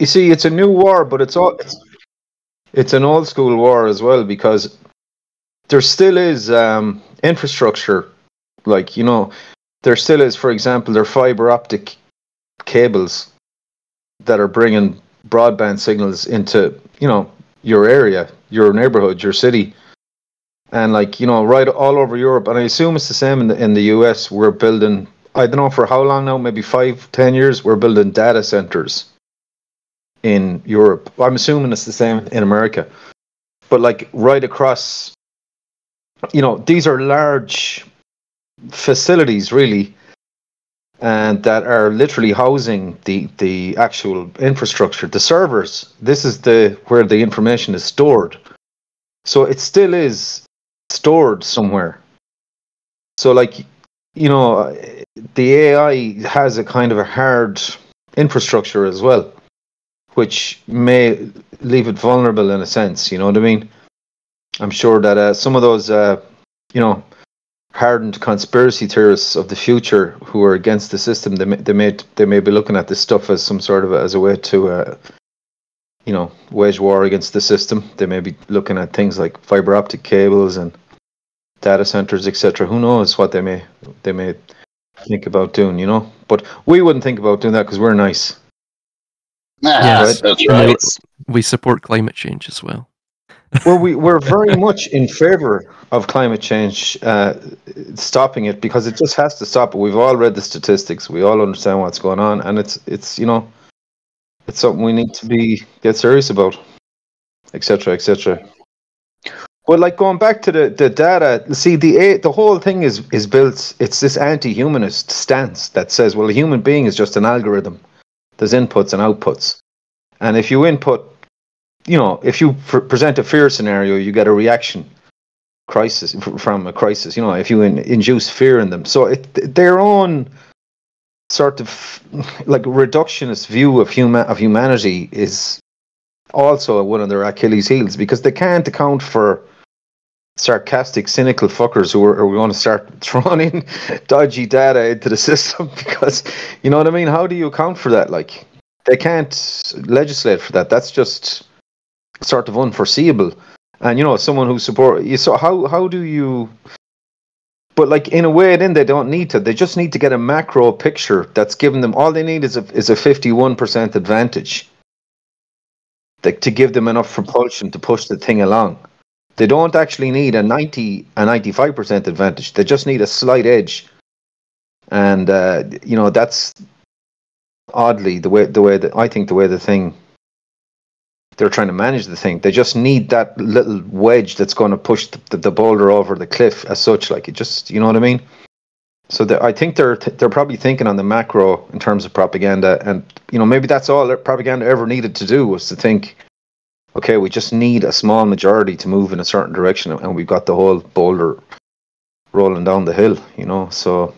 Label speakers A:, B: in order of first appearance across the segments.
A: You see, it's a new war, but it's an old school war as well, because there still is infrastructure. Like, there still is, for example, there are fiber optic cables that are bringing broadband signals into, your area, your neighborhood, your city. And like, right all over Europe. And I assume it's the same in the US. We're building, I don't know for how long now, maybe 5-10 years, we're building data centers in Europe. I'm assuming it's the same in America. But like right across, these are large facilities really, and that are literally housing the actual infrastructure, the servers. This is where the information is stored. So it still is stored somewhere. So like, the AI has a kind of a hard infrastructure as well, which may leave it vulnerable in a sense. You know what I mean? I'm sure that some of those, hardened conspiracy theorists of the future who are against the system, they may be looking at this stuff as some sort of as a way to wage war against the system. They may be looking at things like fiber optic cables and data centers, etc. Who knows what they may think about doing, but we wouldn't think about doing that because we're nice.
B: Yes,
C: that's right.
B: We support climate change as well.
A: Well, we're very much in favor of climate change, stopping it, because it just has to stop. We've all read the statistics. We all understand what's going on, and it's it's something we need to get serious about, etc., etc. But like going back to the data, see the whole thing is built. It's this anti-humanist stance that says, well, a human being is just an algorithm. There's inputs and outputs, and if you input, if you present a fear scenario, you get a reaction from a crisis. If you induce fear in them, so their own sort of like reductionist view of humanity is also one of their Achilles heels, because they can't account for sarcastic, cynical fuckers who are going to start throwing in dodgy data into the system, because you know what I mean. How do you account for that? Like, they can't legislate for that. That's just sort of unforeseeable. And someone who support you, so how do you? But like, in a way, then they don't need to. They just need to get a macro picture that's given them. All they need is a 51% advantage, to give them enough propulsion to push the thing along. They don't actually need a 95% advantage. They just need a slight edge. And that's oddly the way that I think the way the thing, they're trying to manage the thing. They just need that little wedge that's going to push the boulder over the cliff as such. Like, it just, you know what I mean? So I think they're probably thinking on the macro in terms of propaganda, and maybe that's all propaganda ever needed to do, was to think, okay, we just need a small majority to move in a certain direction, and we've got the whole boulder rolling down the hill. So.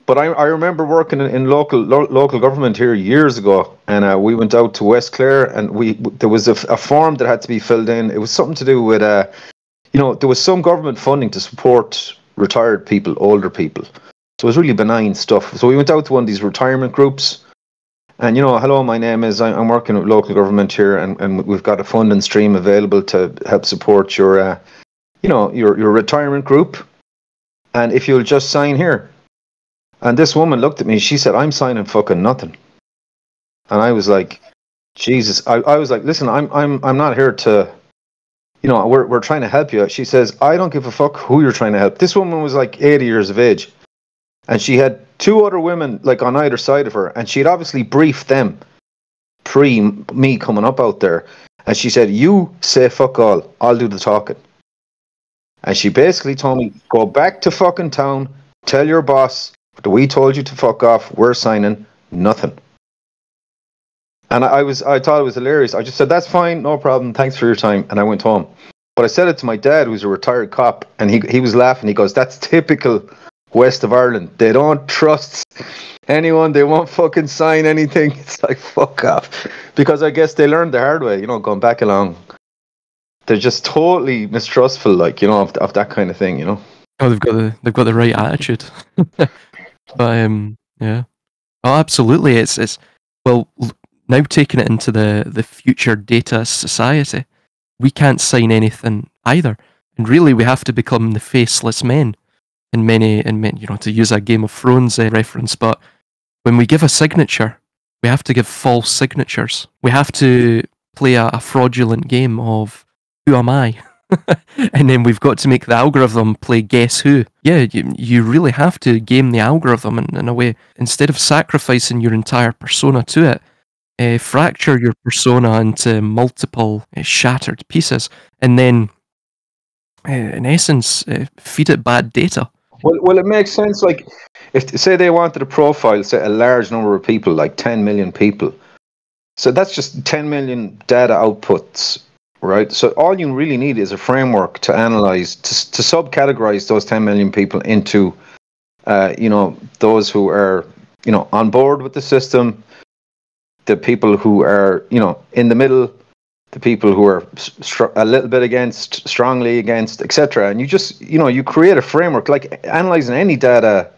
A: But I remember working in local government here years ago, and we went out to West Clare, and there was a form that had to be filled in. It was something to do with there was some government funding to support retired people, older people. So it was really benign stuff. So we went out to one of these retirement groups, and hello, my name is, I'm working with local government here, and we've got a funding stream available to help support your your retirement group, and if you'll just sign here. And this woman looked at me. She said, "I'm signing fucking nothing." And I was like, "Jesus!" I was like, "Listen, I'm not here to, we're trying to help you." She says, "I don't give a fuck who you're trying to help." This woman was like 80 years of age, and she had 2 other women like on either side of her, and she'd obviously briefed them pre me coming up out there. And she said, "You say fuck all. I'll do the talking." And she basically told me, "Go back to fucking town. Tell your boss that we told you to fuck off. We're signing nothing." And I thought it was hilarious. I just said, "That's fine, no problem. Thanks for your time." And I went home. But I said it to my dad, who's a retired cop, and he was laughing. He goes, "That's typical West of Ireland. They don't trust anyone. They won't fucking sign anything." It's like, fuck off. Because I guess they learned the hard way, going back along. They're just totally mistrustful, like, of that kind of thing,
B: Oh, they've got the right attitude. But yeah. Oh, absolutely. It's Well, now taking it into the future data society, we can't sign anything either. And really, we have to become the faceless men in many, to use a Game of Thrones reference. But when we give a signature, we have to give false signatures. We have to play a fraudulent game of who am I? And then we've got to make the algorithm play guess who. Yeah, you really have to game the algorithm in a way. Instead of sacrificing your entire persona to it, fracture your persona into multiple shattered pieces, and then, in essence, feed it bad data.
A: Well, it makes sense. Like, if say they wanted to profile, say, a large number of people, like 10 million people, so that's just 10 million data outputs, right? So all you really need is a framework to analyze, to subcategorize those 10 million people into, those who are, on board with the system, the people who are, in the middle, the people who are a little bit against, strongly against, etc. And you just, you create a framework, like analyzing any data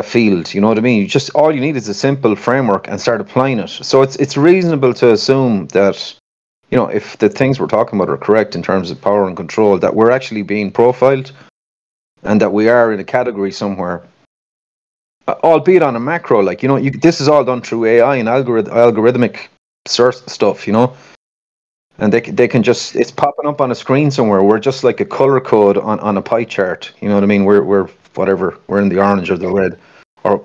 A: field. You know what I mean? All you need is a simple framework and start applying it. So it's reasonable to assume that, if the things we're talking about are correct in terms of power and control, that we're actually being profiled, and that we are in a category somewhere, albeit on a macro. Like, this is all done through AI and algorithmic stuff. And they can just, it's popping up on a screen somewhere. We're just like a color code on a pie chart. You know what I mean? We're whatever. We're in the orange or the red, or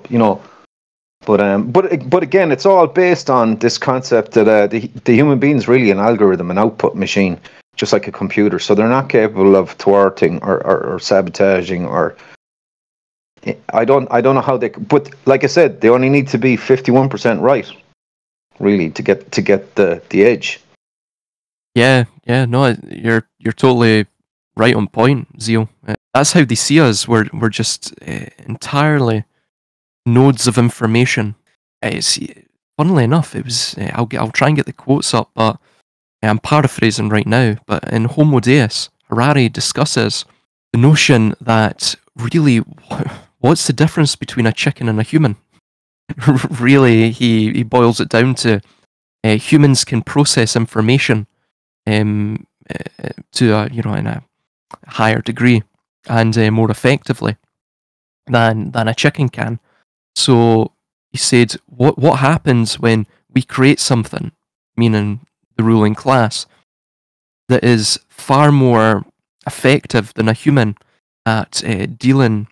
A: But again, it's all based on this concept that the human being is really an algorithm, an output machine, just like a computer. So they're not capable of thwarting or sabotaging or. I don't know how they. But like I said, they only need to be 51% right, really, to get the edge.
B: Yeah, no, you're totally right on point, Zeal. That's how they see us. We're just entirely nodes of information. Funnily enough, it was. I'll try and get the quotes up, but I'm paraphrasing right now. But in Homo Deus, Harari discusses the notion that really, what's the difference between a chicken and a human? Really, he boils it down to humans can process information to in a higher degree and more effectively than a chicken can. So he said, what happens when we create something, meaning the ruling class, that is far more effective than a human at dealing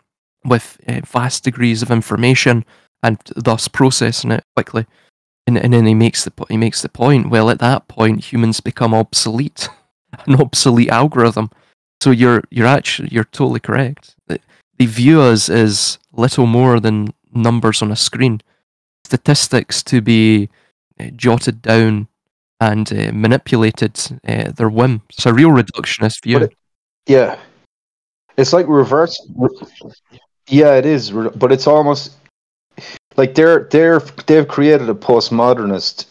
B: with vast degrees of information and thus processing it quickly. And then he makes the point. Well, at that point, humans become obsolete, an obsolete algorithm. So you're totally correct. They view us as little more than numbers on a screen, statistics to be jotted down and manipulated their whim. It's a real reductionist view.
A: Yeah, it's like reverse. Yeah, it is, but it's almost like they've created a postmodernist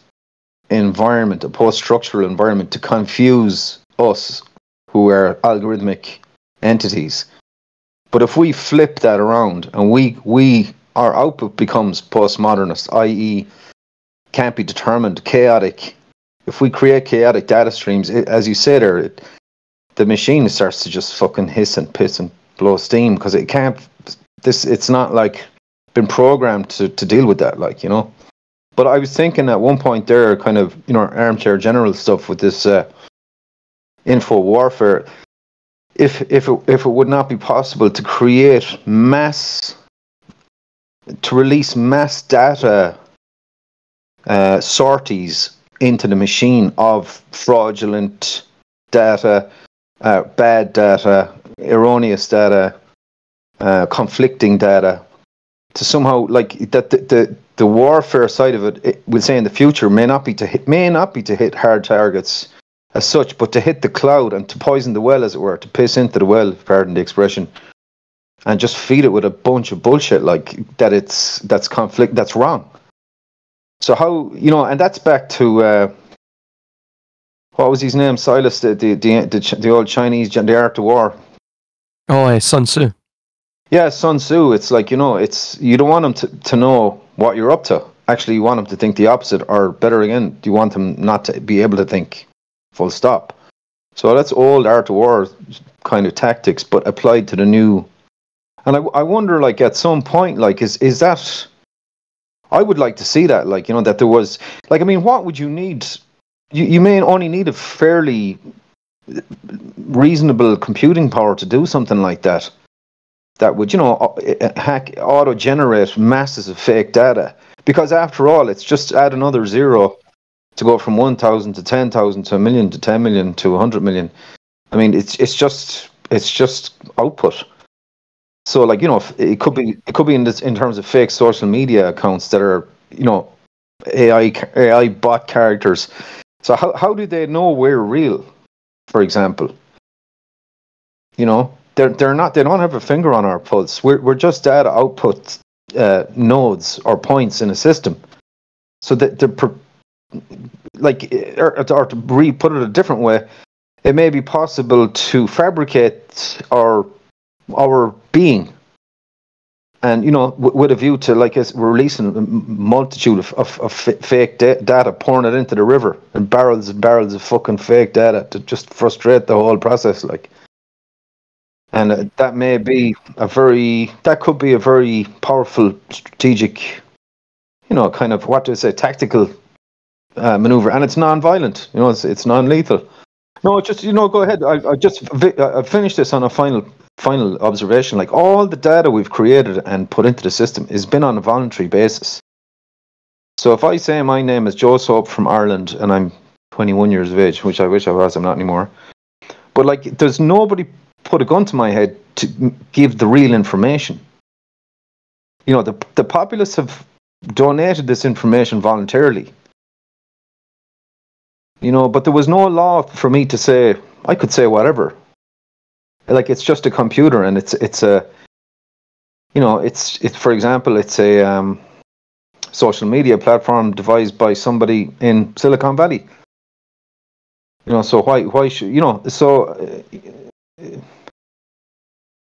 A: environment, a post-structural environment to confuse us, who are algorithmic entities. But if we flip that around and our output becomes postmodernist, i.e., can't be determined, chaotic. If we create chaotic data streams, as you say there, the machine starts to just fucking hiss and piss and blow steam because it can't. It's not like been programmed to deal with that, But I was thinking at one point there, kind of, armchair general stuff with this info warfare. If it would not be possible to create to release mass data sorties into the machine of fraudulent data, bad data, erroneous data, conflicting data, to somehow, like, that the warfare side of it we'll say in the future may not be to hit hard targets as such, but to hit the cloud and to poison the well, as it were, to piss into the well, pardon the expression, and just feed it with a bunch of bullshit like that's conflict, that's wrong. So how, and that's back to what was his name, Silas, the old Chinese, the art of war.
B: Oh, Sun Tzu.
A: Yeah, Sun Tzu. It's like, it's, you don't want them to know what you're up to. actually you want them to think the opposite, or better again, do you want them not to be able to think, full stop? So that's old art of war kind of tactics, but applied to the new. And I wonder, like, at some point, like, is that, I would like to see that, like, that there was, like, I mean, what would you need? You may only need a fairly reasonable computing power to do something like that. That would, auto-generate masses of fake data. Because after all, it's just add another zero to go from 1,000 to 10,000 to a million to 10 million to 100 million. I mean, it's just output. So, like, it could be in terms of fake social media accounts that are, AI bot characters. So how do they know we're real? For example, they're not. They don't have a finger on our pulse. We're just data output nodes or points in a system. So that they're like, or to put it a different way, it may be possible to fabricate our being, and with a view to, like, releasing a multitude of fake data, pouring it into the river, and barrels of fucking fake data to just frustrate the whole process, like. And that could be a very powerful strategic, kind of, what do I say, tactical maneuver, and it's non-violent. It's non-lethal. No, just go ahead. I finished this on a final observation. Like, all the data we've created and put into the system has been on a voluntary basis. So if I say my name is Joe Soap from Ireland and I'm 21 years of age, which I wish I was, I'm not anymore. But, like, there's nobody put a gun to my head to give the real information. The populace have donated this information voluntarily. But there was no law for me to say, I could say whatever. Like, it's just a computer, and it's a, for example, it's a social media platform devised by somebody in Silicon Valley. So why should, so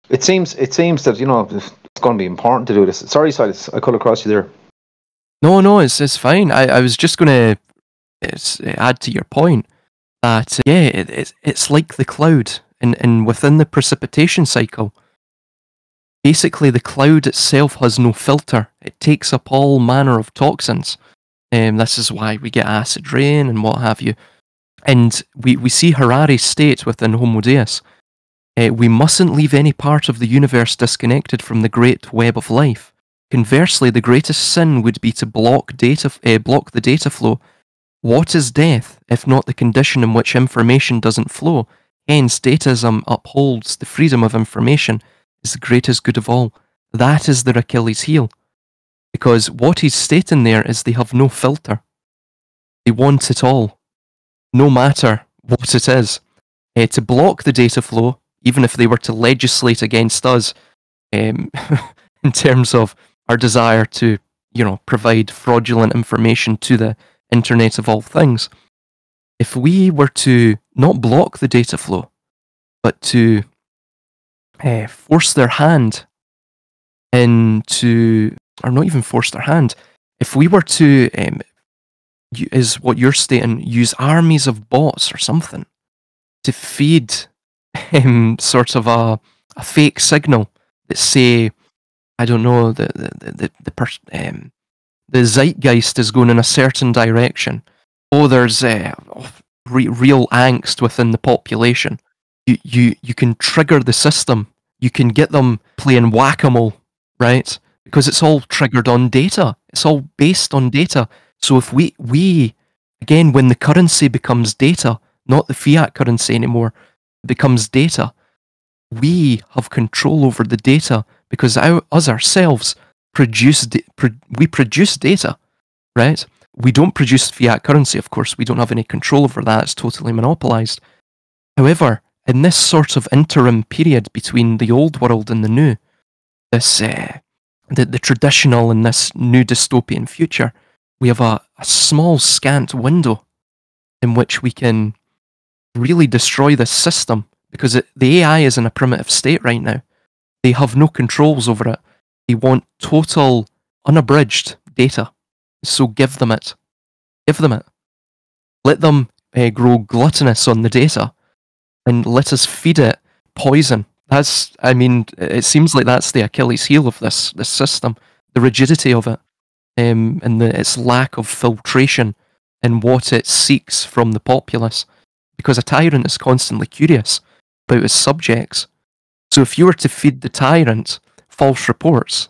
A: it seems that, it's going to be important to do this. Sorry, Silas, I cut across you there.
B: No, it's fine. I was just going to add to your point that, it's like the cloud, and within the precipitation cycle, basically the cloud itself has no filter. It takes up all manner of toxins. This is why we get acid rain and what have you. And we see Harari's state within Homo Deus. We mustn't leave any part of the universe disconnected from the great web of life. Conversely, the greatest sin would be to block the data flow. What is death, if not the condition in which information doesn't flow? Hence, Dataism upholds the freedom of information is the greatest good of all. That is their Achilles heel. Because what he's stating there is they have no filter. They want it all, no matter what it is. To block the data flow, even if they were to legislate against us, in terms of our desire to, provide fraudulent information to the Internet of all things, if we were to not block the data flow, but to force their hand into, or not even force their hand, if we were to, is what you're stating, use armies of bots or something to feed sort of a fake signal that say, I don't know, the zeitgeist is going in a certain direction. Oh, there's real angst within the population. You can trigger the system. You can get them playing whack-a-mole, right? Because it's all triggered on data. It's all based on data. So if we again, when the currency becomes data, not the fiat currency anymore, becomes data, we have control over the data because us ourselves produce data, right? We don't produce fiat currency, of course. We don't have any control over that. It's totally monopolized. However, in this sort of interim period between the old world and the new, this the traditional and this new dystopian future, we have a small, scant window in which we can really destroy this system, because the AI is in a primitive state right now. They have no controls over it. They want total, unabridged data. So give them it. Give them it. Let them grow gluttonous on the data, and let us feed it poison. I mean, it seems like that's the Achilles heel of this system, the rigidity of it, and its lack of filtration in what it seeks from the populace. Because a tyrant is constantly curious about his subjects. So if you were to feed the tyrant false reports,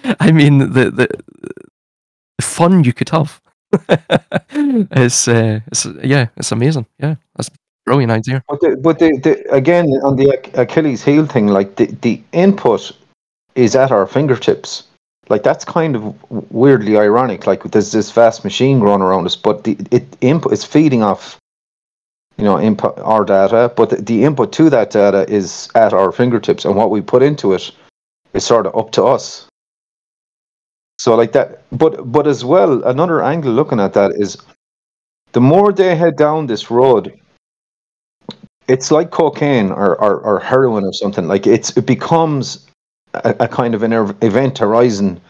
B: I mean, the fun you could have. It's amazing. Yeah, that's a brilliant idea.
A: But again, on the Achilles heel thing, like the input is at our fingertips. Like that's kind of weirdly ironic. Like there's this vast machine growing around us, but the input is feeding off, input our data, but the input to that data is at our fingertips, and what we put into it is sort of up to us. So like that, but as well, another angle looking at that is the more they head down this road, it's like cocaine or heroin or something. Like it becomes a kind of an event horizon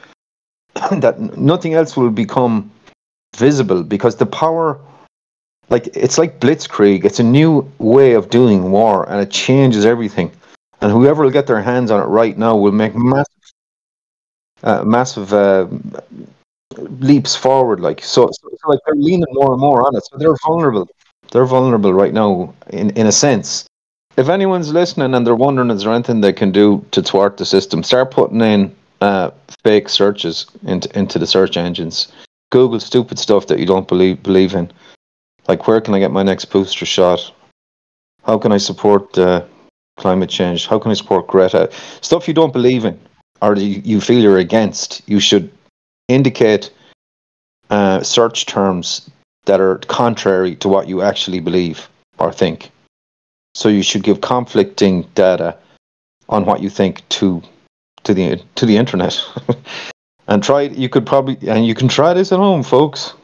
A: that nothing else will become visible, because the power, like it's like blitzkrieg. It's a new way of doing war, and it changes everything. And whoever will get their hands on it right now will make massive leaps forward. Like so like they're leaning more and more on it. So they're vulnerable. They're vulnerable right now, in a sense. If anyone's listening and they're wondering, is there anything they can do to thwart the system, start putting in fake searches into the search engines. Google stupid stuff that you don't believe in. Like, where can I get my next booster shot? How can I support climate change? How can I support Greta? Stuff you don't believe in, or you feel you're against. You should indicate search terms that are contrary to what you actually believe or think. So you should give conflicting data on what you think to the internet. And try. You can try this at home, folks.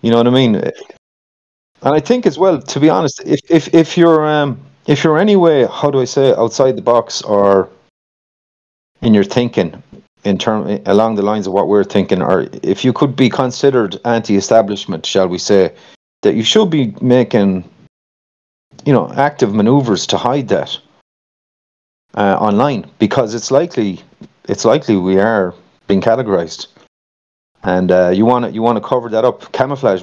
A: You know what I mean? And I think as well, to be honest, if you're anyway, how do I say, outside the box, or in your thinking, along the lines of what we're thinking, or if you could be considered anti-establishment, shall we say, that you should be making, active maneuvers to hide that online, because it's likely we are being categorized, and you want to cover that up.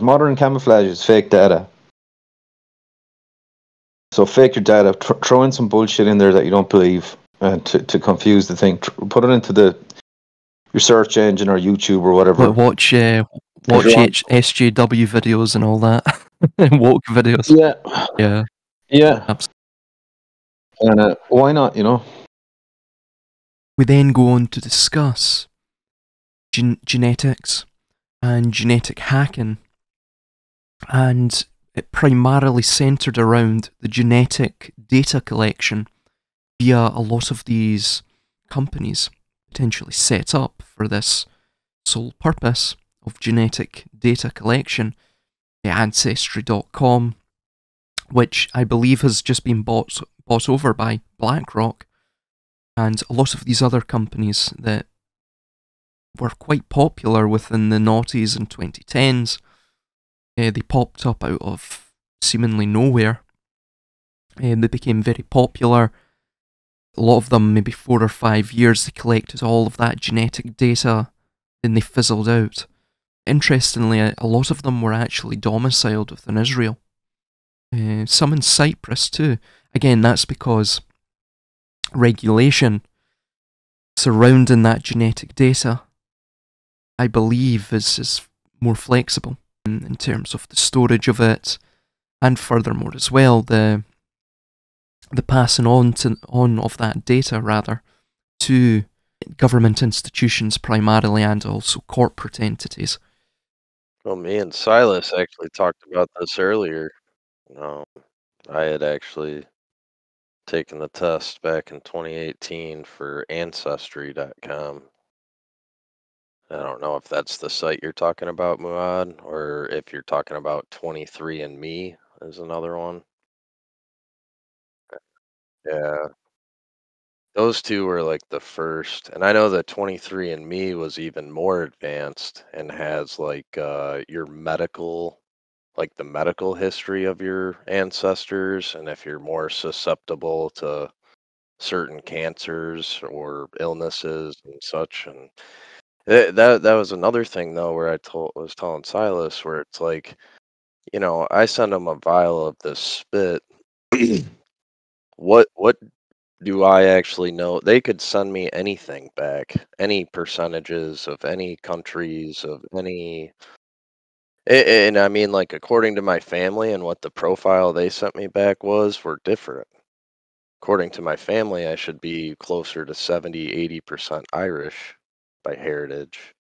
A: Modern camouflage is fake data. So fake your data, throw in some bullshit in there that you don't believe, to confuse the thing. Put it into your search engine or YouTube or whatever.
B: Watch SJW videos and all that. Woke videos.
A: Yeah,
B: Yeah.
A: yeah.
B: Absolutely.
A: And why not?
B: We then go on to discuss genetics and genetic hacking, and it primarily centered around the genetic data collection via a lot of these companies potentially set up for this sole purpose of genetic data collection. Ancestry.com, which I believe has just been bought over by BlackRock, and a lot of these other companies that were quite popular within the noughties and 2010s. They popped up out of seemingly nowhere. They became very popular. A lot of them, maybe 4 or 5 years, they collected all of that genetic data, then they fizzled out. Interestingly, a lot of them were actually domiciled within Israel. Some in Cyprus too. Again, that's because regulation surrounding that genetic data, I believe, is more flexible in terms of the storage of it, and furthermore as well, the passing on of that data, rather, to government institutions primarily, and also corporate entities.
C: Well, me and Silas actually talked about this earlier. Um, I had actually taken the test back in 2018 for Ancestry.com. I don't know if that's the site you're talking about, Muad, or if you're talking about 23andMe is another one. Yeah. Those two were like the first, and I know that 23andMe was even more advanced and has like your medical, like the medical history of your ancestors, and if you're more susceptible to certain cancers or illnesses and such. And that was another thing though, where was telling Silas, where it's like, I send him a vial of this spit. What do I actually know? They could send me anything back, any percentages of any countries, of any. And I mean, like, according to my family and what the profile they sent me back was, were different. According to my family, I should be closer to 70-80% Irish by heritage.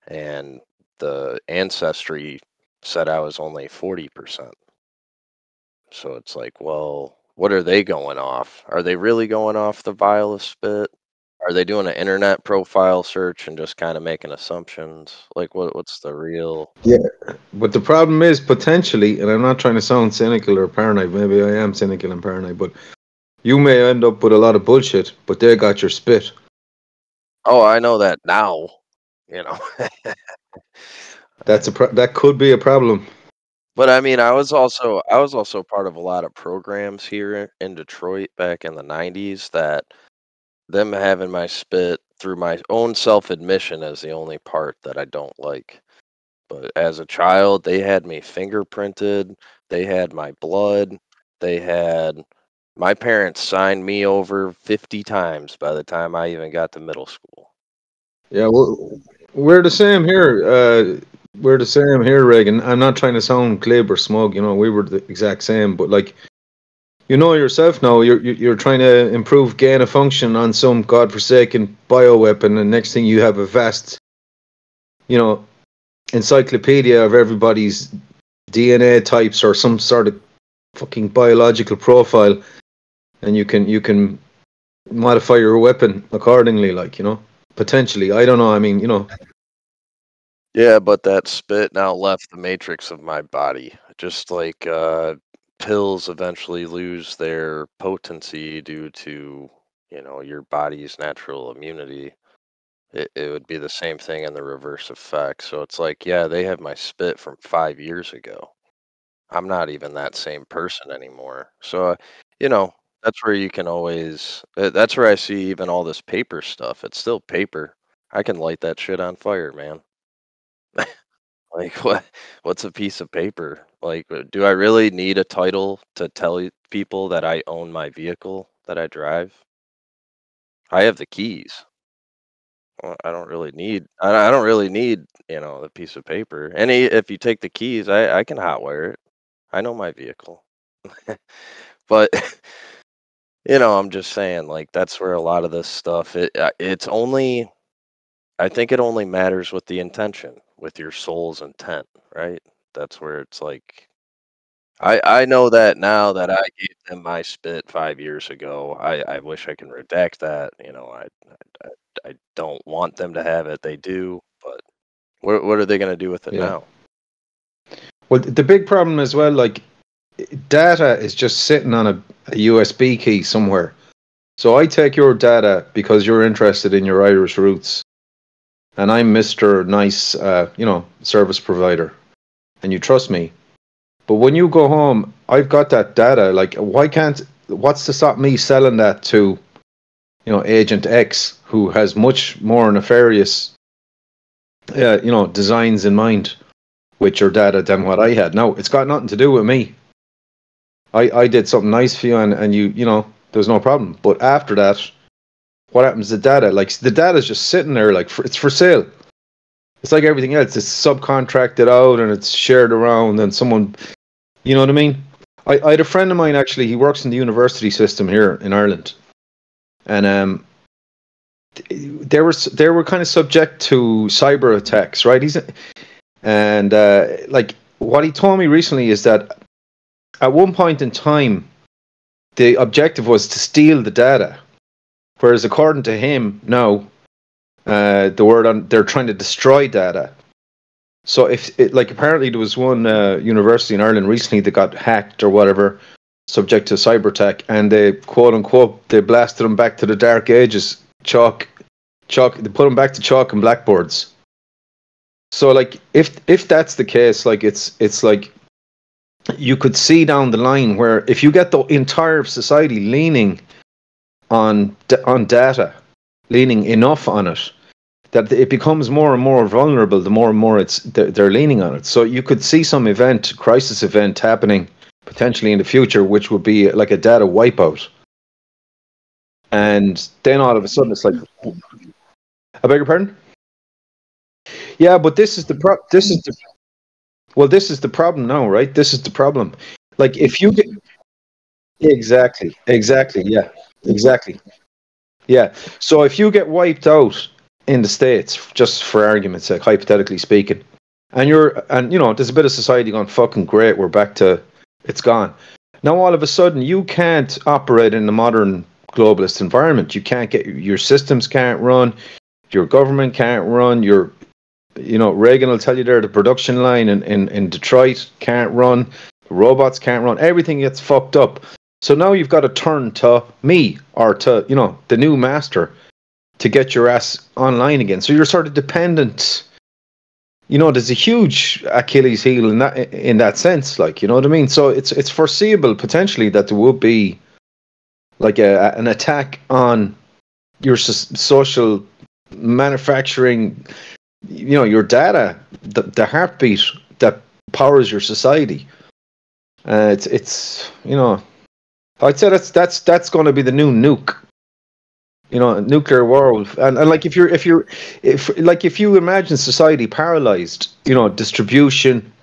C: And the ancestry said I was only 40%. So it's like, well, what are they going off? Are they really going off the vial of spit? Are they doing an internet profile search and just kind of making assumptions? Like, what's the real?
A: Yeah, but the problem is potentially, and I'm not trying to sound cynical or paranoid. Maybe I am cynical and paranoid, but you may end up with a lot of bullshit, but they got your spit.
C: Oh, I know that now. You know.
A: That could be a problem.
C: But I mean, I was also part of a lot of programs here in Detroit back in the 90s that them having my spit through my own self-admission is the only part that I don't like. But as a child, they had me fingerprinted, they had my blood, they had my parents signed me over 50 times by the time I even got to middle school.
A: Yeah, well, we're the same here. We're the same here, Reagan. I'm not trying to sound glib or smug. We were the exact same. But like, yourself now, you're trying to improve gain of function on some godforsaken bioweapon, and next thing you have a vast, you know, encyclopedia of everybody's DNA types or some sort of fucking biological profile, and you can modify your weapon accordingly. Like, potentially. I don't know. I mean,
C: Yeah, but that spit now left the matrix of my body. Just like pills eventually lose their potency due to, your body's natural immunity. It would be the same thing in the reverse effect. So it's like, yeah, they have my spit from 5 years ago. I'm not even that same person anymore. So, you know, that's where you can always, that's where I see even all this paper stuff. It's still paper. I can light that shit on fire, man. Like what's a piece of paper? Like do I really need a title to tell people that I own my vehicle that I drive? I have the keys. Well, I don't really need, the piece of paper. If you take the keys, I can hotwire it. I know my vehicle. But I'm just saying like that's where a lot of this stuff it's only I think it only matters with the intention, with your soul's intent, right? That's where it's like I know that now that I gave them my spit 5 years ago. I wish I can redact that. I don't want them to have it. They do, but what are they going to do with it
A: yeah.
C: now?
A: Well, the big problem as well, like, data is just sitting on a USB key somewhere. So I take your data because you're interested in your Irish roots, and I'm Mr. Nice, service provider, and you trust me. But when you go home, I've got that data. Like, what's to stop me selling that to, Agent X, who has much more nefarious, designs in mind with your data than what I had? No, it's got nothing to do with me. I did something nice for you, and there's no problem. But after that, what happens to the data? Like, the data's just sitting there, like, it's for sale. It's like everything else. It's subcontracted out and it's shared around, and someone, you know what I mean? I had a friend of mine, actually. He works in the university system here in Ireland, and they were kind of subject to cyber attacks, right? Like, what he told me recently is that at one point in time, the objective was to steal the data, whereas according to him now, they're trying to destroy data. So apparently there was one university in Ireland recently that got hacked or whatever, subject to cyber attack, and they quote unquote they blasted them back to the dark ages. Chalk. They put them back to chalk and blackboards. So like if that's the case, like it's like you could see down the line where if you get the entire society leaning on data, leaning enough on it, that it becomes more and more vulnerable the more and more they're leaning on it. So you could see some crisis event happening potentially in the future, which would be like a data wipeout. And then all of a sudden it's like, I beg your pardon? Yeah, but this is the problem now, right? This is the problem. Like if you get exactly, yeah, exactly. Yeah. So if you get wiped out in the States, just for argument's sake, hypothetically speaking, and there's a bit of society going, fucking great, we're back to, it's gone. Now all of a sudden you can't operate in the modern globalist environment. You can't your systems can't run, your government can't run, Reagan will tell you there, the production line in Detroit can't run, the robots can't run, everything gets fucked up. So now you've got to turn to me or to, the new master to get your ass online again. So you're sort of dependent. There's a huge Achilles heel in that sense, like, you know what I mean? So it's foreseeable potentially that there would be like an attack on your social manufacturing, your data, the heartbeat that powers your society. I'd say that's going to be the new nuke. A nuclear war, and like if you imagine society paralyzed, distribution,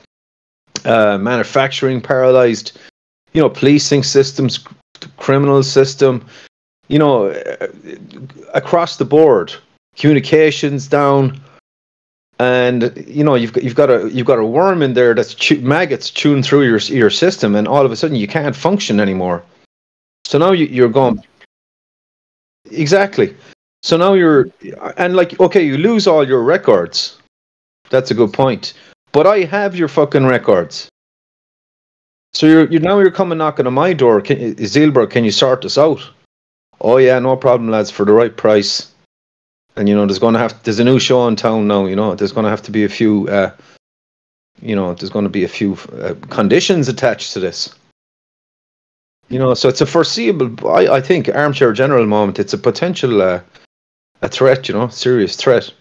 A: manufacturing paralyzed, policing systems, criminal system, across the board, communications down, and you've got a worm in there that's maggots chewing through your system, and all of a sudden you can't function anymore. So now you're going. Exactly. So now okay, you lose all your records. That's a good point. But I have your fucking records. So you're coming knocking on my door. Zealberg, can you sort this out? Oh yeah, no problem, lads, for the right price. And there's a new show in town now. There's going to have to be a few. There's going to be a few conditions attached to this. So it's a foreseeable, I think, armchair general moment. It's a potential a threat, serious threat.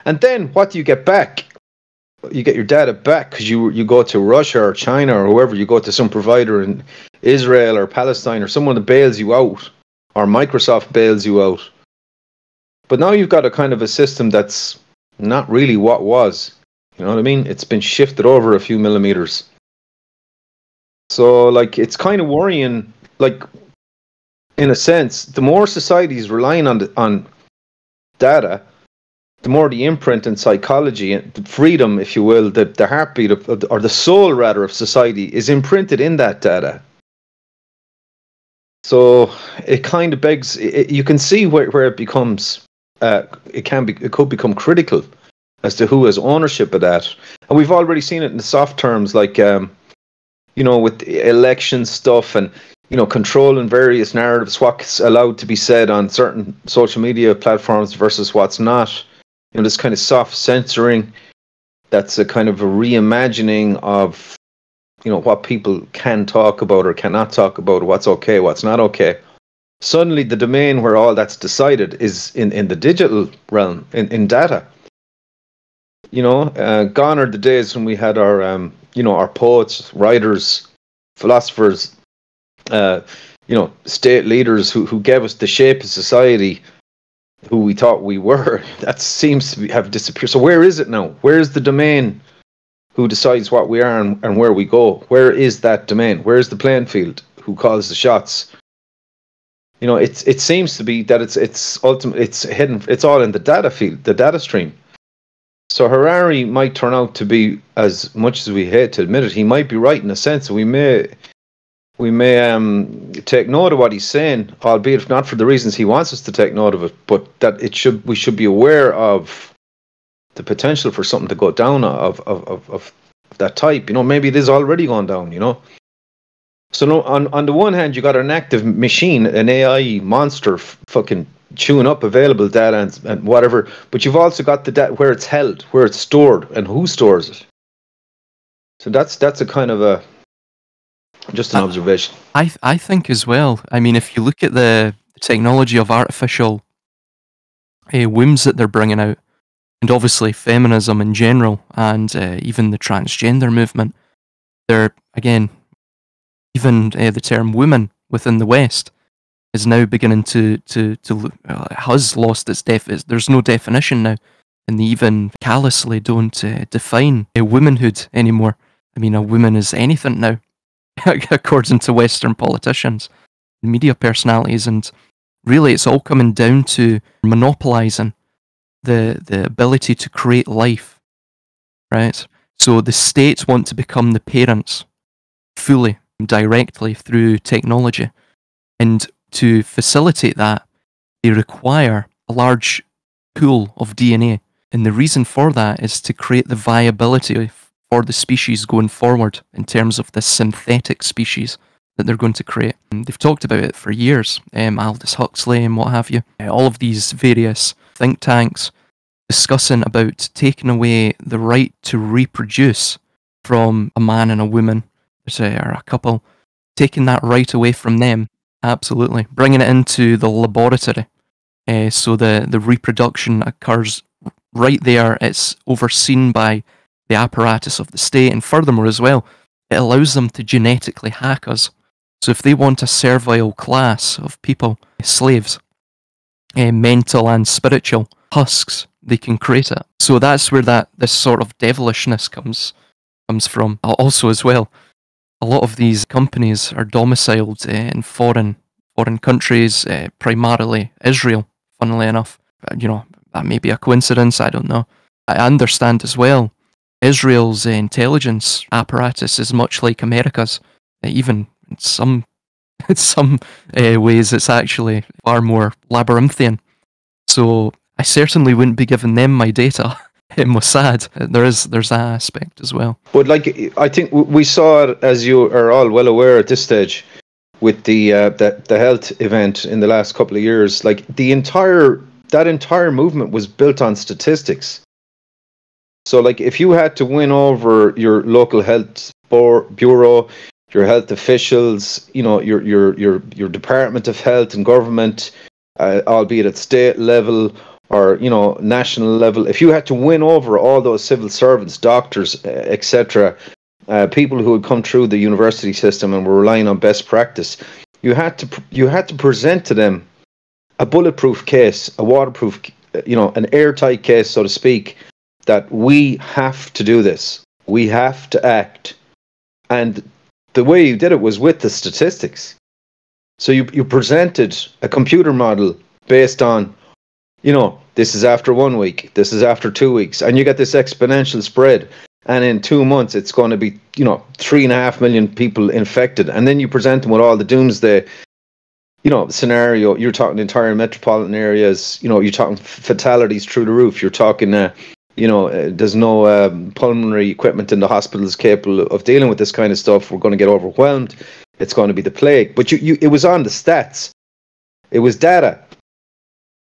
A: And then what do you get back? You get your data back because you go to Russia or China or whoever. You go to some provider in Israel or Palestine or someone that bails you out, or Microsoft bails you out. But now you've got a kind of a system that's not really what was. You know what I mean? It's been shifted over a few millimeters. So, like, it's kind of worrying. Like, in a sense, the more society is relying on data, the more the imprint and psychology and the freedom, if you will, the heartbeat or the soul rather of society is imprinted in that data. So it kind of begs. You can see where it becomes. It could become critical as to who has ownership of that, and we've already seen it in the soft terms, like with election stuff and. Controlling various narratives, what's allowed to be said on certain social media platforms versus what's not. This kind of soft censoring, that's a kind of a reimagining of, what people can talk about or cannot talk about, what's okay, what's not okay. Suddenly the domain where all that's decided is in the digital realm, in data. Gone are the days when we had our poets, writers, philosophers, state leaders who gave us the shape of society, who we thought we were. That seems to have disappeared. So where is it now? Where is the domain who decides what we are and where we go? Where is that domain? Where is the playing field? Who calls the shots? It seems to be that it's ultimate. It's hidden. It's all in the data field, the data stream. So Harari might turn out to be, as much as we hate to admit it, he might be right in a sense. We may take note of what he's saying, albeit not for the reasons he wants us to take note of it, but that we should be aware of the potential for something to go down of that type. Maybe it is already gone down. So no, on the one hand, you got an active machine, an AI monster, fucking chewing up available data and whatever. But you've also got the data where it's held, where it's stored, and who stores it. So that's a kind of just an observation.
B: I think as well. I mean, if you look at the technology of artificial wombs that they're bringing out, and obviously feminism in general, and even the transgender movement, they're again, even the term women within the West is now beginning to has lost its there's no definition now, and they even callously don't define womanhood anymore. I mean, a woman is anything now, according to Western politicians, media personalities, and really it's all coming down to monopolizing the ability to create life, right? So the states want to become the parents fully, directly through technology, and to facilitate that, they require a large pool of DNA. And the reason for that is to create the viability for the species going forward in terms of the synthetic species that they're going to create. And they've talked about it for years, Aldous Huxley and what have you. All of these various think tanks discussing about taking away the right to reproduce from a man and a woman, or a couple, taking that right away from them. Absolutely. Bringing it into the laboratory. So the reproduction occurs right there. It's overseen by the apparatus of the state. And furthermore as well, it allows them to genetically hack us. So if they want a servile class of people, slaves, mental and spiritual husks, they can create it. So that's where this sort of devilishness comes from. Also as well, a lot of these companies are domiciled in foreign countries, primarily Israel, funnily enough. That may be a coincidence, I don't know. I understand as well, Israel's intelligence apparatus is much like America's. Even in some ways, it's actually far more labyrinthian. So I certainly wouldn't be giving them my data. Mossad, there's that aspect as well.
A: But I think we saw it, as you are all well aware at this stage, with the health event in the last couple of years. Like that entire movement was built on statistics. So like if you had to win over your local health bureau, your health officials, your Department of Health and Government, albeit at state level or national level, if you had to win over all those civil servants, doctors, etc., people who had come through the university system and were relying on best practice, you had to present to them a bulletproof case, a waterproof, an airtight case, so to speak, that we have to do this, we have to act. And the way you did it was with the statistics. So you presented a computer model based on, this is after 1 week, this is after 2 weeks, and you get this exponential spread. And in 2 months, it's going to be, 3.5 million people infected. And then you present them with all the doomsday, scenario. You're talking entire metropolitan areas. You're talking fatalities through the roof. You're talking, there's no pulmonary equipment in the hospitals capable of dealing with this kind of stuff. We're going to get overwhelmed. It's going to be the plague. But it was on the stats. It was data.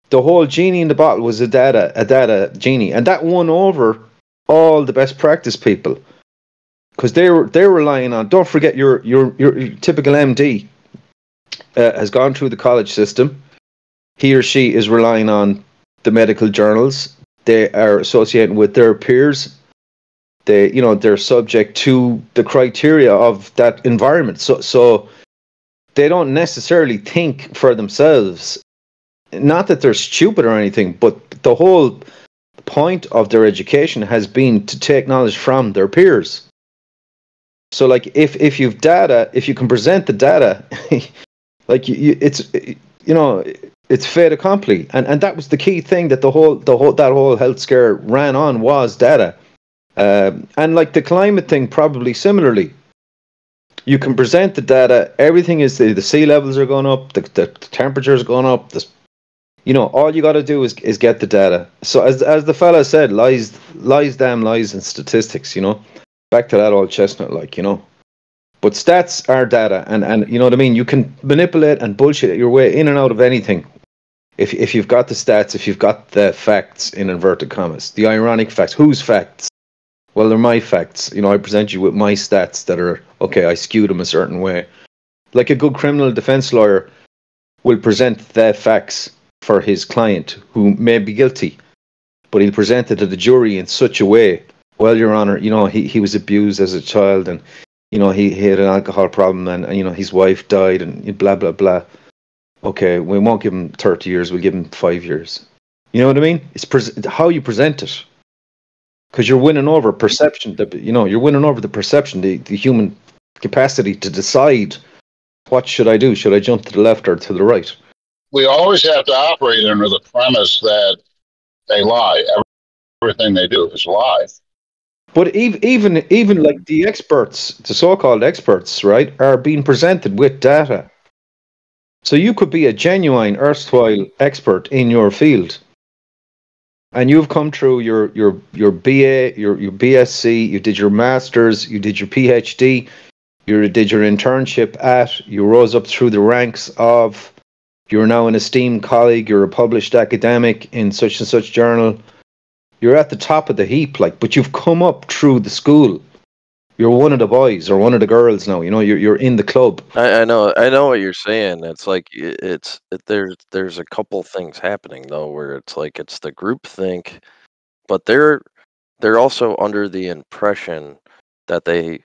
A: The whole genie in the bottle was a data genie, and that won over all the best practice people, because they're relying on. Don't forget, your typical MD has gone through the college system. He or she is relying on the medical journals. They are associating with their peers. They're subject to the criteria of that environment. So they don't necessarily think for themselves. Not that they're stupid or anything, but the whole point of their education has been to take knowledge from their peers. So like if you've data, if you can present the data, like it's fait accompli. And that was the key thing that that whole health scare ran on, was data. And like the climate thing, probably similarly. You can present the data, everything is the sea levels are going up, the temperatures are going up, all you got to do is get the data. So as the fella said, lies, damn lies, and statistics. Back to that old chestnut, But stats are data, and you know what I mean. You can manipulate and bullshit your way in and out of anything. If you've got the stats, if you've got the facts in inverted commas, the ironic facts. Whose facts? Well, they're my facts. You know, I present you with my stats that are okay. I skew them a certain way. Like a good criminal defense lawyer will present the facts for his client who may be guilty, but he'll present it to the jury in such a way. Well, Your Honor, you know, he was abused as a child, and you know, he had an alcohol problem, and you know, his wife died, and blah blah blah. Okay, we won't give him 30 years. We'll give him 5 years. You know what I mean? It's how you present it, because you're winning over perception. You know, you're winning over the perception, the human capacity to decide what should I do. Should I jump to the left or to the right?
D: We always have to operate under the premise that they lie. Everything they do is lie.
A: But even like the experts, the so-called experts, right, are being presented with data. So you could be a genuine erstwhile expert in your field, and you've come through your BA, your BSc, you did your masters, you did your PhD, you did your internship you rose up through the ranks of, you're now an esteemed colleague, you're a published academic in such and such journal. You're at the top of the heap, like, but you've come up through the school. You're one of the boys or one of the girls now. You know, you're in the club.
C: I know what you're saying. It's like there's a couple things happening though, where it's like it's the group think, but they're also under the impression that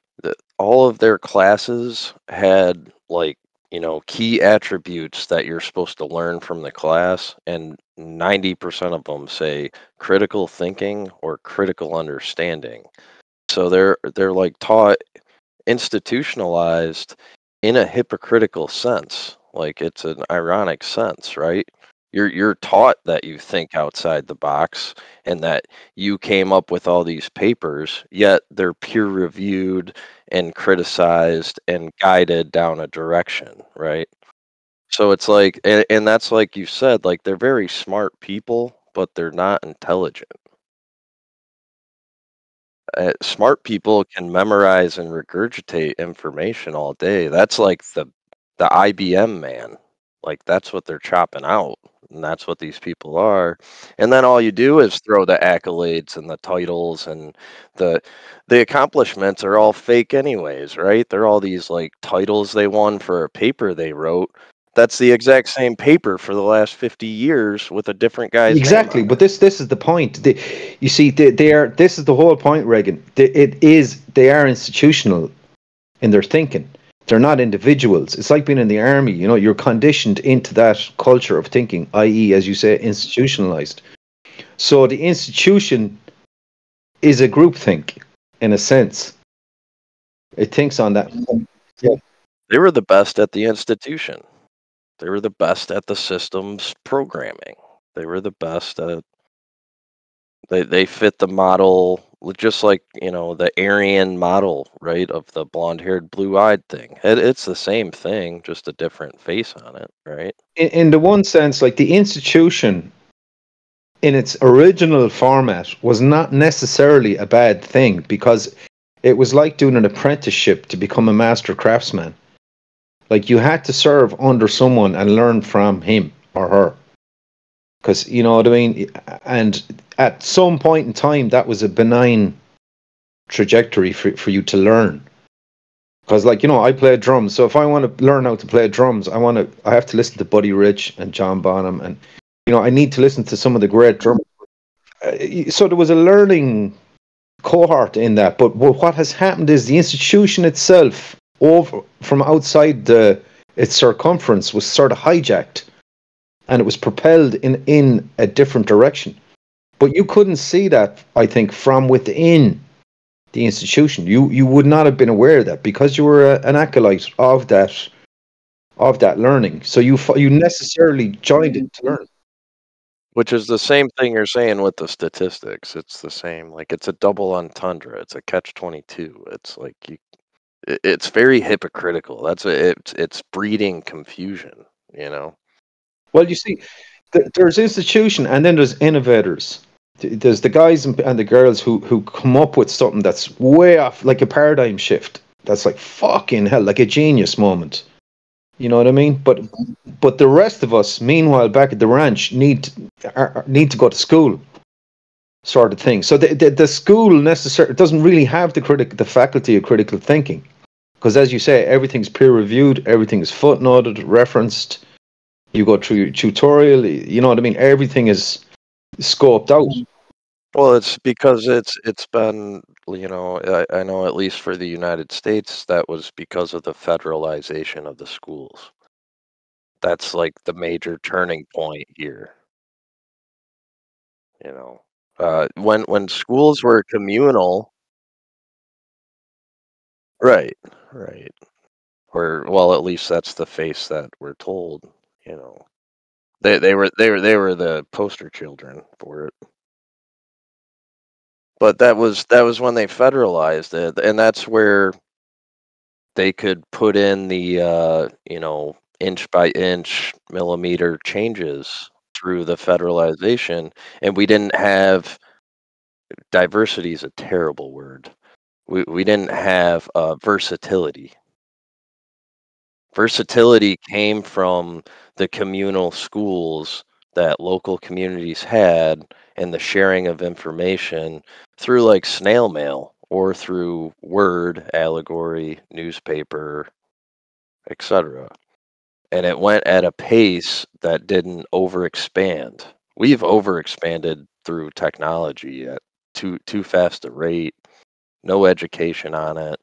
C: all of their classes had, like, you know, key attributes that you're supposed to learn from the class, and 90% of them say critical thinking or critical understanding. So they're like taught, institutionalized in a hypocritical sense. Like, it's an ironic sense, right? You're taught that you think outside the box and that you came up with all these papers, yet they're peer reviewed and criticized and guided down a direction, right? So it's like, and that's like you said, like, they're very smart people, but they're not intelligent. Smart people can memorize and regurgitate information all day. That's like the IBM man. Like, that's what they're chopping out, and that's what these people are. And then all you do is throw the accolades and the titles, and the accomplishments are all fake anyways, right? They're all these like titles they won for a paper they wrote. That's the exact same paper for the last 50 years with a different guy's name
A: Exactly,
C: on
A: but this is the point. You see, they are. This is the whole point, Reagan. They are institutional in their thinking. They're not individuals. It's like being in the army. You know, you're conditioned into that culture of thinking, i.e., as you say, institutionalized. So the institution is a groupthink, in a sense. It thinks on that. Yeah.
C: They were the best at the institution. They were the best at the systems programming. They were the best at. They fit the model, just like, you know, the Aryan model, right, of the blonde-haired, blue-eyed thing. It's the same thing, just a different face on it, right?
A: In the one sense, like the institution in its original format was not necessarily a bad thing, because it was like doing an apprenticeship to become a master craftsman. Like, you had to serve under someone and learn from him or her. Because, you know what I mean? And at some point in time, that was a benign trajectory for you to learn. Because, like, you know, I play drums. So if I want to learn how to play drums, I have to listen to Buddy Rich and John Bonham. And, you know, I need to listen to some of the great drummers. So there was a learning cohort in that. But what has happened is the institution itself, from outside its circumference, was sort of hijacked. And it was propelled in a different direction. But you couldn't see that, I think, from within the institution. You would not have been aware of that, because you were an acolyte of that learning. So you necessarily joined it to learn.
C: Which is the same thing you're saying with the statistics. It's the same. Like, it's a double entendre. It's a catch-22. It's like it's very hypocritical. It's breeding confusion, you know.
A: Well, you see, there's institution, and then there's innovators. There's the guys and the girls who come up with something that's way off, like a paradigm shift. That's like fucking hell, like a genius moment. You know what I mean? But the rest of us, meanwhile, back at the ranch, need to go to school, sort of thing. So the school necessarily doesn't really have the faculty of critical thinking, because as you say, everything's peer reviewed, everything's footnoted, referenced. You go through your tutorial. You know what I mean? Everything is scoped out.
C: Well, it's because it's been, you know, I know at least for the United States, that was because of the federalization of the schools. That's like the major turning point here. You know, when schools were communal, right, right, or well, at least that's the face that we're told. You know, they were the poster children for it. But that was when they federalized it, and that's where they could put in the you know, inch by inch, millimeter changes through the federalization, and we didn't have diversity is a terrible word. We didn't have versatility. Versatility came from the communal schools that local communities had and the sharing of information through like snail mail or through word, allegory, newspaper, etc. And it went at a pace that didn't overexpand. We've overexpanded through technology at too fast a rate, no education on it.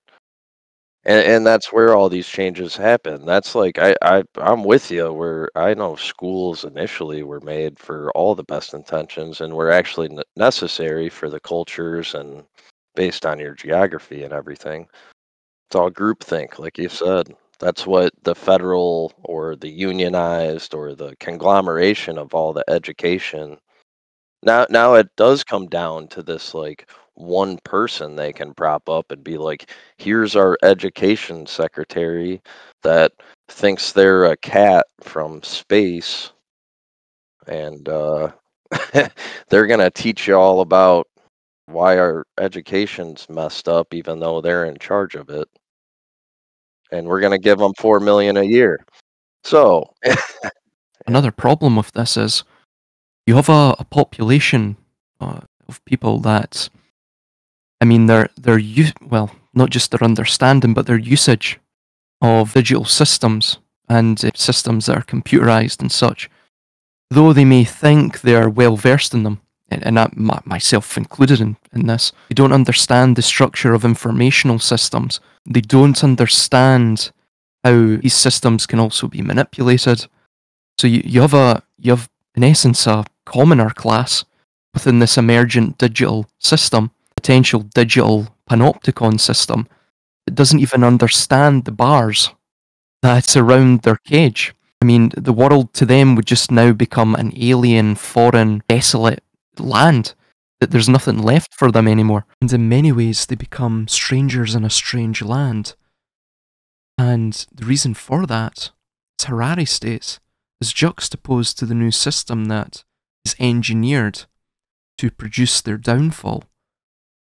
C: And that's where all these changes happen. That's like I'm with you where I know schools initially were made for all the best intentions and were actually necessary for the cultures and based on your geography and everything. It's all groupthink, like you said. That's what the federal or the unionized or the conglomeration of all the education. Now it does come down to this like one person they can prop up and be like, here's our education secretary that thinks they're a cat from space and they're gonna teach you all about why our education's messed up even though they're in charge of it. And we're gonna give them 4 million a year. So
B: Another problem with this is you have a population of people that, I mean, well, not just their understanding, but their usage of digital systems and systems that are computerized and such. Though they may think they are well versed in them, and myself included in this, they don't understand the structure of informational systems. They don't understand how these systems can also be manipulated. So you have in essence a commoner class within this emergent digital system, potential digital panopticon system, that doesn't even understand the bars that surround their cage. I mean, the world to them would just now become an alien, foreign, desolate land, that there's nothing left for them anymore. And in many ways, they become strangers in a strange land. And the reason for that, as Harari states, is juxtaposed to the new system that is engineered to produce their downfall.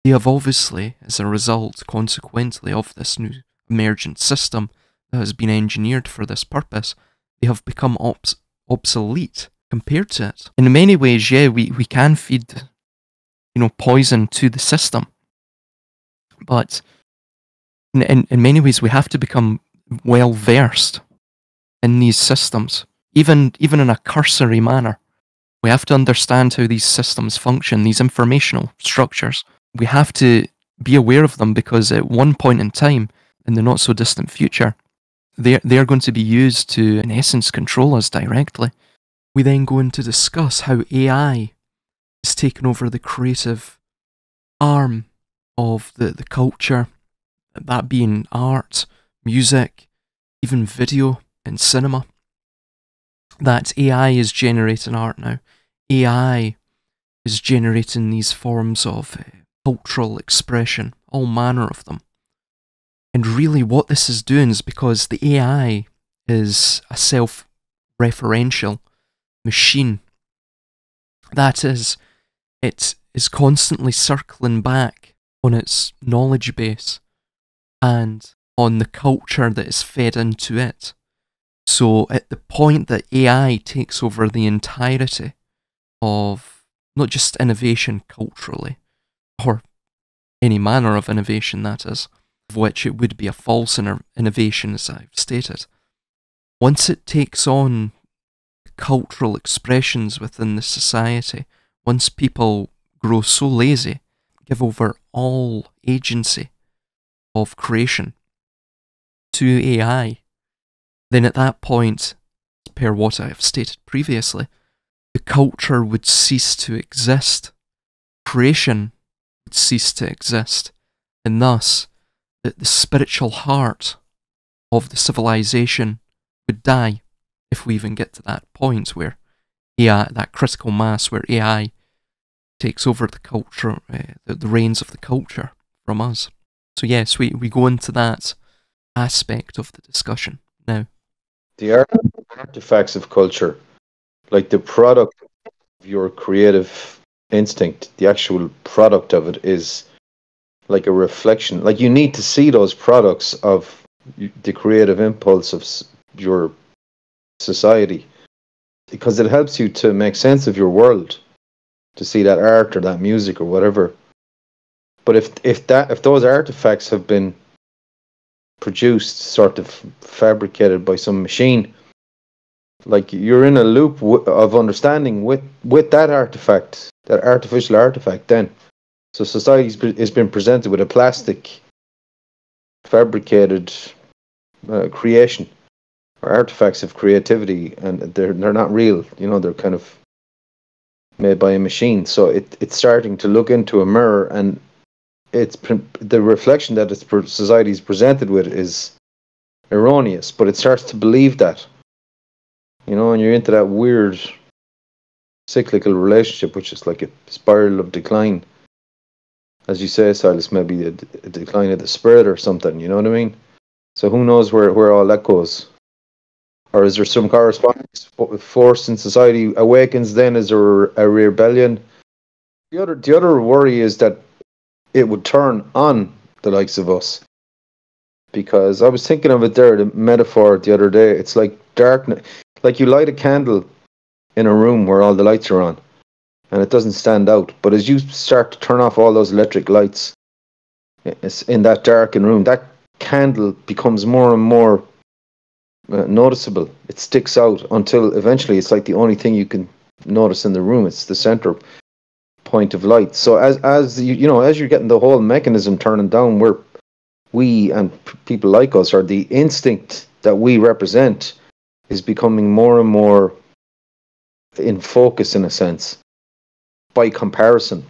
B: They have obviously, as a result, consequently, of this new emergent system that has been engineered for this purpose, they have become obsolete compared to it. In many ways, yeah, we can feed, poison to the system. But in many ways, we have to become well versed in these systems, even in a cursory manner. We have to understand how these systems function, these informational structures. We have to be aware of them because at one point in time, in the not so distant future, they are going to be used to, in essence, control us directly. We then go on to discuss how AI has taken over the creative arm of the culture, that being art, music, even video and cinema. That AI is generating art now. AI is generating these forms of cultural expression, all manner of them. And really what this is doing is because the AI is a self-referential machine. That is, it is constantly circling back on its knowledge base and on the culture that is fed into it. So at the point that AI takes over the entirety of not just innovation culturally, or any manner of innovation that is, of which it would be a false innovation as I've stated, once it takes on cultural expressions within the society, once people grow so lazy, give over all agency of creation to AI, then at that point, per what I have stated previously, the culture would cease to exist. Creation would cease to exist. And thus, the spiritual heart of the civilization would die, if we even get to that point where AI, that critical mass where AI takes over the culture, the reins of the culture from us. So yes, we go into that aspect of the discussion now.
A: The artifacts of culture, like the product of your creative instinct, the actual product of it is like a reflection. Like you need to see those products of the creative impulse of your society, because it helps you to make sense of your world, to see that art or that music or whatever. But if those artifacts have been produced, sort of fabricated by some machine, like you're in a loop of understanding with that artifact, that artificial artifact. Then, so society has been presented with a plastic, fabricated creation or artifacts of creativity, and they're not real. You know, they're kind of made by a machine. So it's starting to look into a mirror, and it's the reflection that society is presented with is erroneous, but it starts to believe that, you know, and you're into that weird cyclical relationship, which is like a spiral of decline, as you say, Silas. Maybe a decline of the spirit or something. You know what I mean? So who knows where all that goes? Or is there some corresponding force in society awakens? Then is there a rebellion? The other worry is that it would turn on the likes of us. Because I was thinking of it there, the metaphor the other day. It's like darkness. Like you light a candle in a room where all the lights are on, and it doesn't stand out. But as you start to turn off all those electric lights in that darkened room, that candle becomes more and more noticeable. It sticks out until eventually it's like the only thing you can notice in the room. It's the center point of light. So as you know, as you're getting the whole mechanism turning down, where we and people like us, or the instinct that we represent, is becoming more and more in focus, in a sense, by comparison.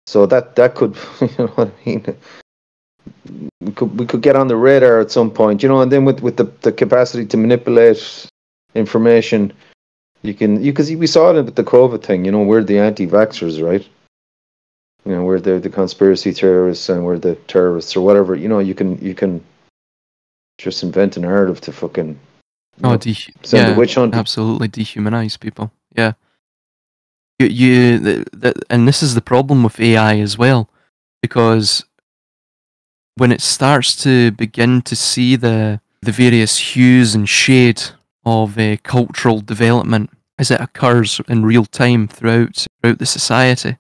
A: So that could, you know what I mean, we could get on the radar at some point, you know. And then with the capacity to manipulate information, because we saw it with the COVID thing, you know. We're the anti-vaxxers, right? You know, we're the conspiracy theorists, and we're the terrorists or whatever. You know, you can just invent a narrative to fucking send the witch hunt.
B: Absolutely dehumanize people. Yeah, and this is the problem with AI as well, because when it starts to begin to see the various hues and shade of cultural development as it occurs in real time throughout the society,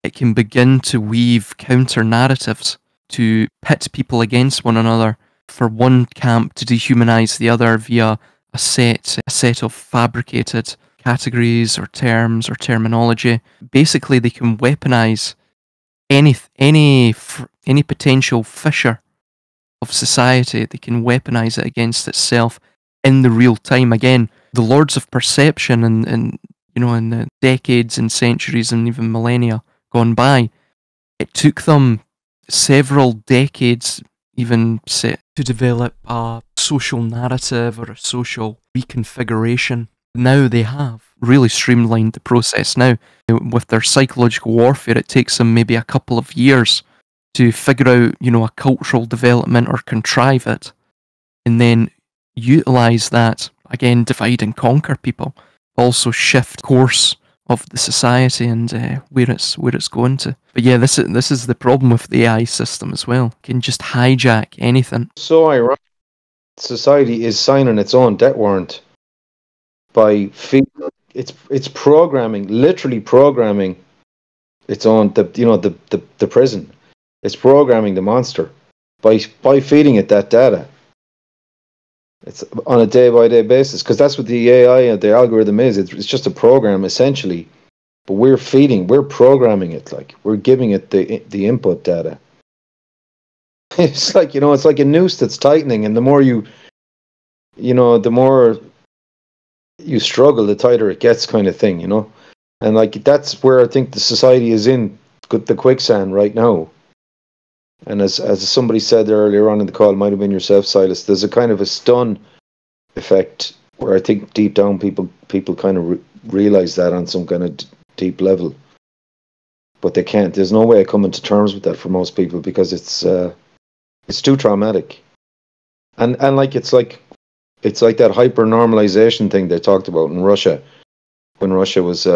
B: it can begin to weave counter narratives to pit people against one another, for one camp to dehumanize the other via a set of fabricated categories or terms or terminology. Basically, they can weaponize any potential fissure of society. They can weaponize it against itself in the real time. Again, the lords of perception, and you know, in the decades and centuries and even millennia gone by, it took them several decades, even to develop a social narrative or a social reconfiguration. Now they have really streamlined the process. Now, with their psychological warfare, it takes them maybe a couple of years to figure out, you know, a cultural development or contrive it, and then utilize that, again, divide and conquer people, also shift course of the society and where it's going to. But yeah, this is the problem with the AI system as well. It can just hijack anything.
A: So ironic. Society is signing its own debt warrant by feeding. It's programming, literally programming its own the prison. It's programming the monster by feeding it that data. It's on a day by day basis because that's what the AI and the algorithm is. It's just a program essentially, but we're programming it, like we're giving it the input data. It's like it's like a noose that's tightening, and the more the more you struggle, the tighter it gets, kind of thing, And like that's where I think the society is in the quicksand right now. And as somebody said earlier on in the call, it might have been yourself, Silas, there's a kind of a stun effect where I think deep down people kind of realize that on some kind of deep level, but they can't. There's no way of coming to terms with that for most people because it's too traumatic, and like it's like that hyper normalization thing they talked about in Russia when Russia was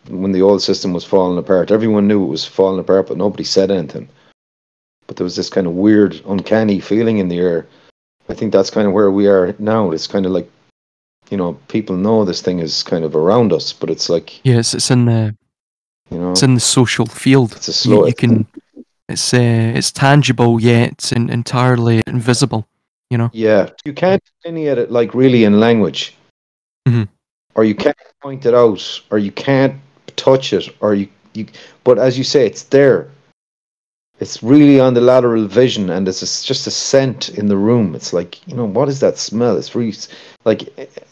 A: when the old system was falling apart. Everyone knew it was falling apart, but nobody said anything. But there was this kind of weird, uncanny feeling in the air. I think that's kind of where we are now. It's kind of like, people know this thing is kind of around us, but it's like,
B: yes, it's in the it's in the social field.
A: It's a slow.
B: It's tangible yet entirely invisible.
A: Yeah, you can't delineate it like really in language, or you can't point it out, or you can't touch it, or you. But as you say, it's there. It's really on the lateral vision, and it's just a scent in the room. It's like, what is that smell? It's really like,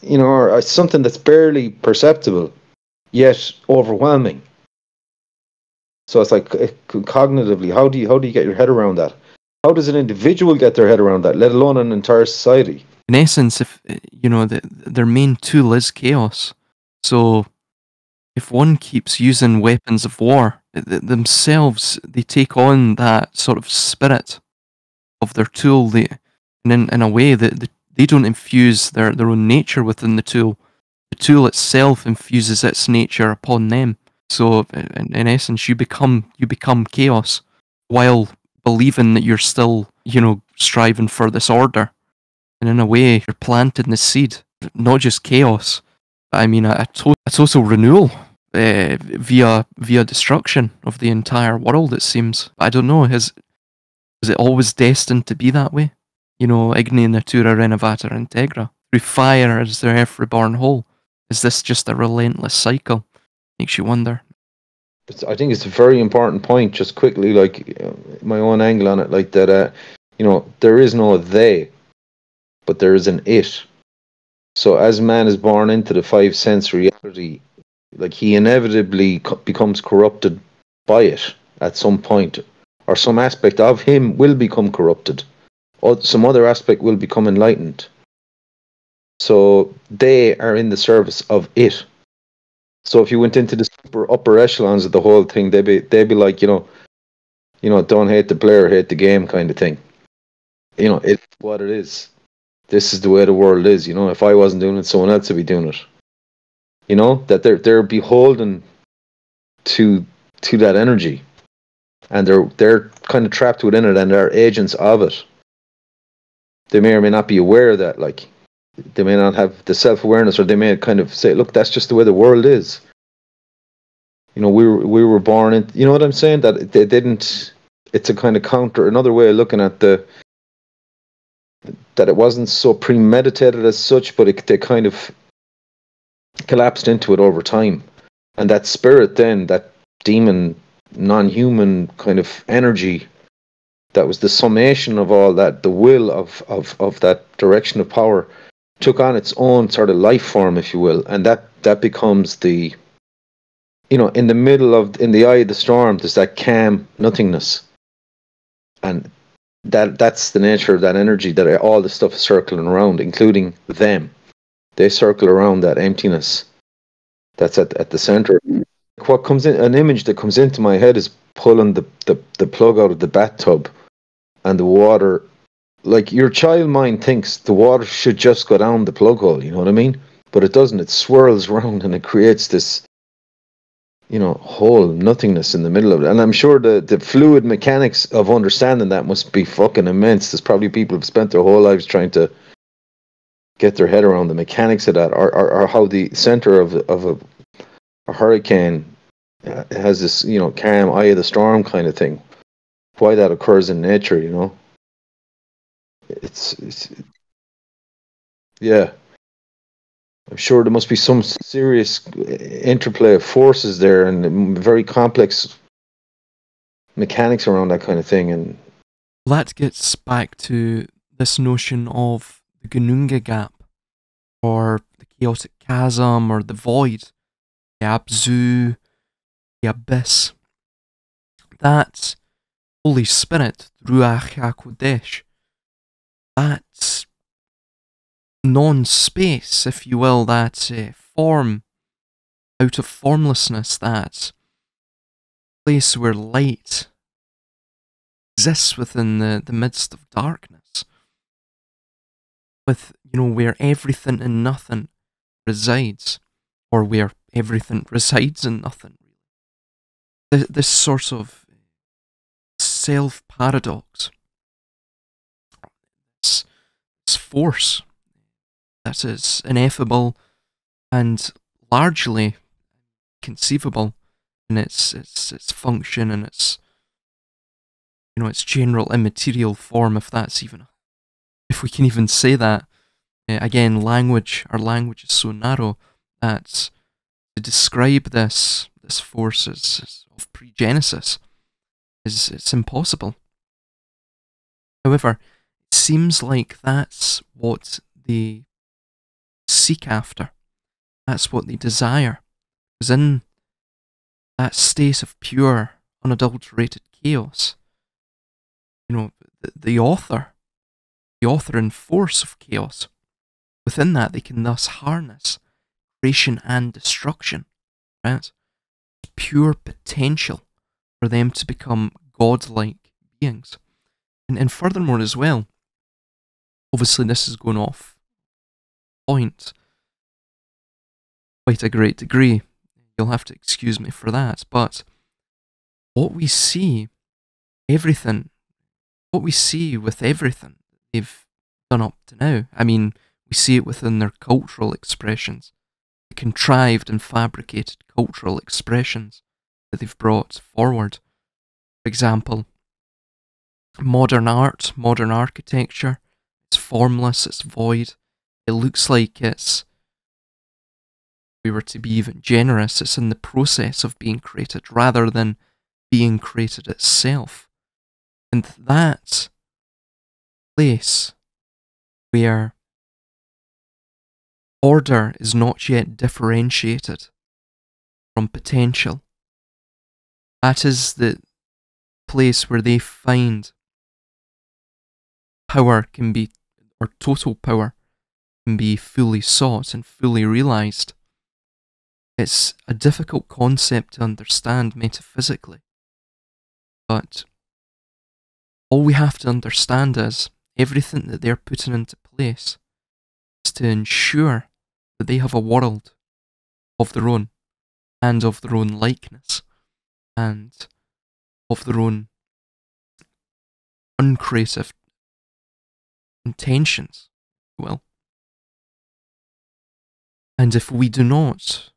A: or something that's barely perceptible, yet overwhelming. So it's like cognitively, how do you get your head around that? How does an individual get their head around that, let alone an entire society?
B: In essence, if their main tool is chaos, so if one keeps using weapons of war themselves, they take on that sort of spirit of their tool. And in a way that they don't infuse their own nature within the tool. The tool itself infuses its nature upon them. So in essence, you become chaos while believing that you're still, striving for this order. And in a way, you're planting the seed, not just chaos. I mean, a total renewal via destruction of the entire world, it seems. I don't know, was it always destined to be that way? Igni natura renovator integra. Through fire is their earth reborn whole. Is this just a relentless cycle? Makes you wonder.
A: I think it's a very important point, just quickly, like my own angle on it, like that, there is no they, but there is an it. So as man is born into the five sense reality, like he inevitably becomes corrupted by it at some point, or some aspect of him will become corrupted, or some other aspect will become enlightened. So they are in the service of it. So if you went into the super upper echelons of the whole thing, they'd be like, don't hate the player, hate the game, kind of thing. It's what it is. This is the way the world is. If I wasn't doing it, someone else would be doing it. That they're beholden to that energy, and they're kind of trapped within it, and they're agents of it. They may or may not be aware of that. Like, they may not have the self-awareness, or they may kind of say, look, that's just the way the world is. We were born in, you know what I'm saying? That they didn't, it's a kind of counter, another way of looking at that it wasn't so premeditated as such, but they kind of collapsed into it over time. And that spirit then, that demon, non-human kind of energy, that was the summation of all that, the will of that direction of power, took on its own sort of life form, if you will, and that becomes the, in the middle of, in the eye of the storm, there's that calm nothingness, and that's the nature of that energy, that all the stuff is circling around, including them. They circle around that emptiness that's at the center. What comes in, an image that comes into my head, is pulling the plug out of the bathtub, and the water, like your child mind thinks the water should just go down the plug hole, you know what I mean? But it doesn't. It swirls around, and it creates this whole nothingness in the middle of it. And I'm sure the fluid mechanics of understanding that must be fucking immense. There's probably people who've spent their whole lives trying to get their head around the mechanics of that, or how the center of a hurricane has this, calm eye of the storm kind of thing. Why that occurs in nature, It's yeah. I'm sure there must be some serious interplay of forces there and very complex mechanics around that kind of thing. And
B: that gets back to this notion of the Gununga gap, or the chaotic chasm, or the void, the abzu, the abyss. That Holy Spirit, Ruach HaKodesh, that non-space, if you will, that form out of formlessness, that place where light exists within the midst of darkness, with, where everything and nothing resides, or where everything resides in nothing. This sort of self-paradox, this force that is ineffable and largely conceivable in its function and its general immaterial form, if we can even say that. Again, our language is so narrow that to describe this force of pre-Genesis it's impossible. However, it seems like that's what they seek after. That's what they desire. Because in that state of pure, unadulterated chaos, the author and force of chaos, within that they can thus harness creation and destruction, right? Pure potential for them to become godlike beings. And furthermore as well, obviously this is going off point quite a great degree. You'll have to excuse me for that, but what we see with everything they've done up to now, we see it within their cultural expressions, the contrived and fabricated cultural expressions that they've brought forward. For example, modern art, modern architecture, it's formless, it's void. It looks like if we were to be even generous, it's in the process of being created rather than being created itself. And that place where order is not yet differentiated from potential, that is the place where they find power can be, or total power can be fully sought and fully realized. It's a difficult concept to understand metaphysically, but all we have to understand is everything that they're putting into place is to ensure that they have a world of their own, and of their own likeness, and of their own uncreative intentions, if you will. And if we do not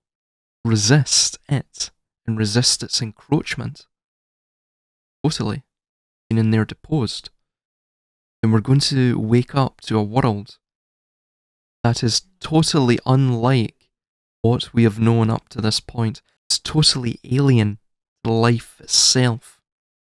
B: resist it and resist its encroachment totally, and in there deposed, then we're going to wake up to a world that is totally unlike what we have known up to this point. It's totally alien to life itself.